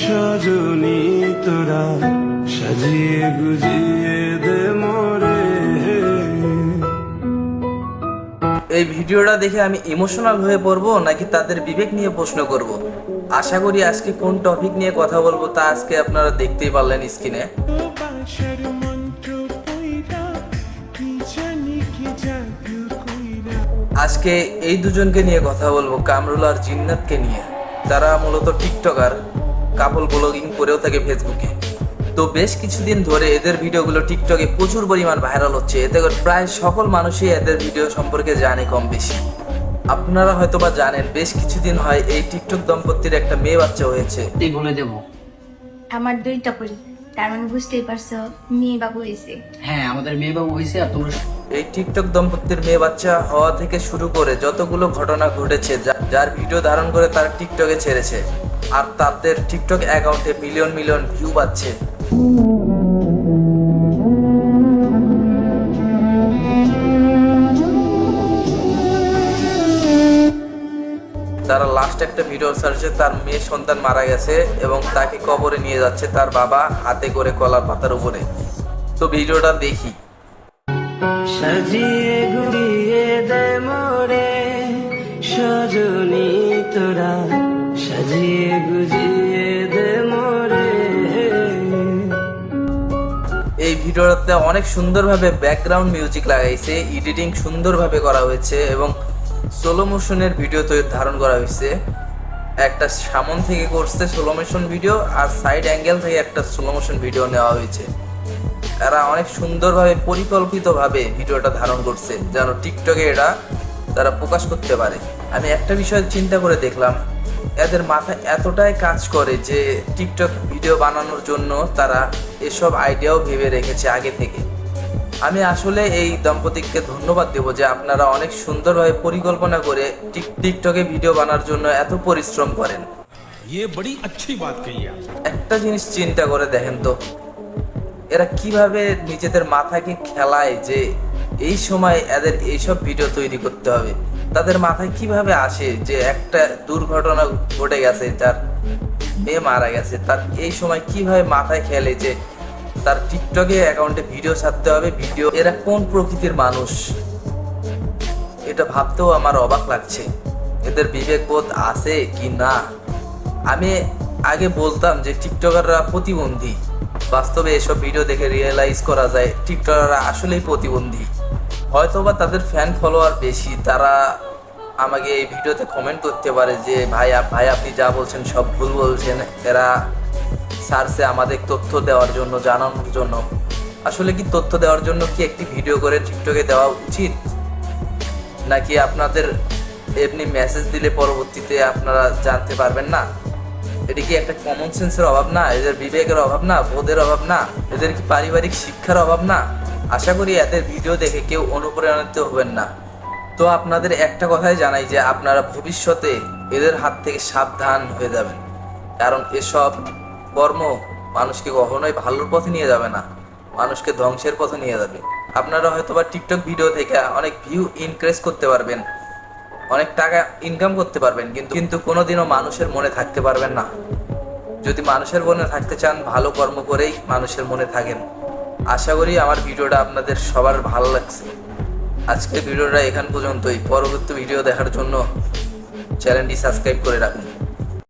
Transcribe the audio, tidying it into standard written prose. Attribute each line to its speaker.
Speaker 1: সজনী তোরা সাজিয়ে গুজিয়ে দে মোরে।
Speaker 2: এই ভিডিওটা দেখে আমি ইমোশনাল হয়ে পড়বো নাকি তাদের বিবেক নিয়ে প্রশ্ন করব। আশা করি আজকে কোন টপিক নিয়ে কথা বলবো তা আজকে আপনারা দেখতেই পারলেন স্ক্রিনে। আজকে এই দুজনকে নিয়ে কথা বলবো, কামরুল আর জিন্নাতকে নিয়ে। তারা মূলত টিকটকার, কাপল ব্লগিং করেও থাকে ফেসবুকে। তো বেশ কিছুদিন ধরে এদের ভিডিওগুলো টিকটকে প্রচুর পরিমাণ ভাইরাল হচ্ছে। এতে করে প্রায় সকল মানুষই এদের ভিডিও সম্পর্কে জানে কম বেশি। আপনারা হয়তো বা জানেন, বেশ কিছুদিন হয় এই টিকটক দম্পতির একটা মেয়ে বাচ্চা হয়েছে।
Speaker 3: বলে দেব
Speaker 4: আমার দুইটা পরি, তার মানে বুঝতেই পারছো মেয়ে বাবু হয়েছে।
Speaker 3: হ্যাঁ, আমাদের মেয়ে বাবু হয়েছে। আর তোমরা
Speaker 2: এই টিকটক দম্পতির মেয়ে বাচ্চা হওয়া থেকে শুরু করে যতগুলো ঘটনা ঘটেছে, যার ভিডিও ধারণ করে তারা টিকটকে ছেড়েছে, আর তাদের টিকটক অ্যাকাউন্টে মিলিয়ন মিলিয়ন ভিউ পাচ্ছে। তারা লাস্ট একটা ভিডিও সার্চে তার মেয়ে সন্তান মারা গেছে এবং তাকে কবরে নিয়ে যাচ্ছে তার বাবা হাতে করে কলার পাতার উপরে। তো ভিডিওটা দেখি।
Speaker 1: সাজিয়ে গুজিয়ে দে মোরে সজনী তোরা সাজিয়ে গুজিয়ে দে মোরে।
Speaker 2: এই ভিডিওটাতে অনেক সুন্দরভাবে ব্যাকগ্রাউন্ড মিউজিক লাগাইছে, এডিটিং সুন্দরভাবে করা হয়েছে এবং স্লো মোশনের ভিডিও তো ধারণ করা হয়েছে। একটা সামন থেকে করছে স্লো মোশন ভিডিও, আর সাইড অ্যাঙ্গেল থেকে একটা স্লো মোশন ভিডিও নেওয়া হয়েছে। এরা অনেক সুন্দরভাবে পরিকল্পিতভাবে ভিডিওটা ধারণ করছে যেন টিকটকে এটা তারা প্রকাশ করতে পারে। আমি একটা বিষয় চিন্তা করে দেখলাম, এদের মাথায় এতটাই কাজ করে যে টিকটক ভিডিও বানানোর জন্য তারা এসব আইডিয়াও ভেবে রেখেছে আগে থেকে। আমি আসলে এই দম্পতিকে ধন্যবাদ দেব যে আপনারা অনেক সুন্দরভাবে পরিকল্পনা করে টিকটকে ভিডিও বানানোর জন্য এত পরিশ্রম করেন। একটা জিনিস চিন্তা করে দেখেন তো, এরা কিভাবে নিজেদের মাথাকে খেলায় যে এই সময় এদের এইসব ভিডিও তৈরি করতে হবে। তাদের মাথায় কিভাবে আসে যে একটা দুর্ঘটনা ঘটে গেছে, যার মেয়ে মারা গেছে, তার এই সময় কিভাবে মাথায় খেলে যে তার টিকটকে অ্যাকাউন্টে ভিডিও ছাড়তে হবে। ভিডিও এরা কোন প্রকৃতির মানুষ, এটা ভাবতেও আমার অবাক লাগছে। এদের বিবেকবোধ আছে কি না। আমি আগে বলতাম যে টিকটকাররা প্রতিবন্ধী, বাস্তবে এসব ভিডিও দেখে রিয়েলাইজ করা যায় টিকটকাররা আসলেই প্রতিবন্ধী। হয়তোবা তাদের ফ্যান ফলোয়ার বেশি, তারা আমাকে এই ভিডিওতে কমেন্ট করতে পারে যে ভাই আপনি যা বলছেন সব ভুল বলছেন। এরা সার্চে আমাদের তথ্য দেওয়ার জন্য, জানানোর জন্য। আসলে কি তথ্য দেওয়ার জন্য কি একটি ভিডিও করে টিকটকে দেওয়া উচিত, নাকি আপনাদের এমনি মেসেজ দিলে পরবর্তীতে আপনারা জানতে পারবেন না? এটা কি একটা কমন সেন্সের অভাব না? এদের বিবেকের অভাব না? বোধের অভাব না? এদের কি পারিবারিক শিক্ষার অভাব না? আশা করি এদের ভিডিও দেখে কেউ অনুপ্রাণিত হবেন না। তো আপনাদের একটা কথাই জানাই যে আপনারা ভবিষ্যতে এদের হাত থেকে সাবধান হয়ে যাবেন, কারণ এসব কর্ম মানুষকে কখনোই ভালোর পথে নিয়ে যাবে না, মানুষকে ধ্বংসের পথে নিয়ে যাবে। আপনারা হয়তো বা টিকটক ভিডিও থেকে অনেক ভিউ ইনক্রিজ করতে পারবেন, অনেক টাকা ইনকাম করতে পারবেন, কিন্তু কোনোদিনও মানুষের মনে থাকতে পারবেন না। যদি মানুষের মনে থাকতে চান, ভালো কর্ম করেই মানুষের মনে থাকেন। আশা করি আমার ভিডিওটা আপনাদের সবার ভালো লাগছে। আজকের ভিডিওটা এখান পর্যন্তই। পরবর্তী ভিডিও দেখার জন্য চ্যানেলটি সাবস্ক্রাইব করে রাখুন।